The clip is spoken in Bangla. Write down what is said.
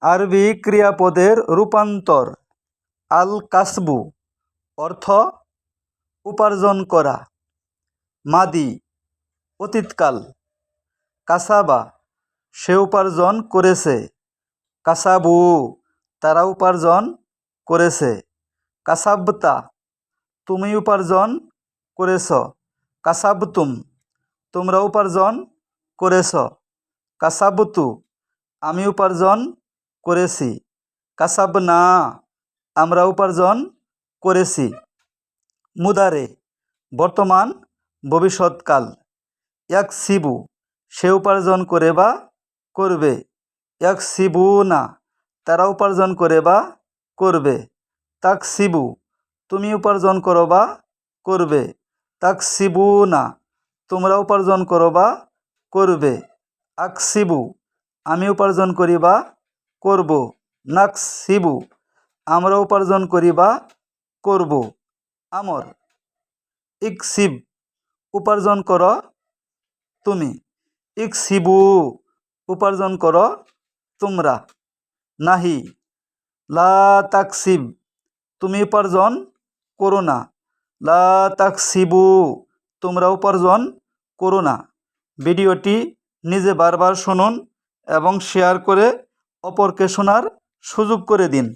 আরবি ক্রিয়াপদের রূপান্তর। আল কাসবু অর্থ উপার্জন করা। মাদি অতীতকাল। কাসাবা সে উপার্জন করেছে। কাসাবু তারা উপার্জন করেছে। কাসাবতা তুমি উপার্জন করেছ। কাসাবতুম তোমরা উপার্জন করেছ। কাসাবতু আমি উপার্জন করেছি। কাসাবনা আমরা উপার্জন করেছি। মুদারে বর্তমান ভবিষ্যৎকাল। ইয়াকসিবু সে উপার্জন করে বা করবে। ইয়াকসিবুনা তারা উপার্জন করে বা করবে। তাকসিবু তুমি উপার্জন করো বা করবে। তাকসিবুনা তোমরা উপার্জন করো বা করবে। আকসিবু আমি উপার্জন করি বা করব। নাকসিবু আমরা উপার্জন করি বা করব। আমর ইকসিব উপার্জন করো তুমি। ইকসিবু উপার্জন করো তোমরা। নাহি লা তাকসিব তুমি উপার্জন করো না। লা তাকসিবু তোমরা উপার্জন করো না। ভিডিওটি নিজে বারবার শুনুন এবং শেয়ার করে অপরকে শোনার সুযোগ করে দিন।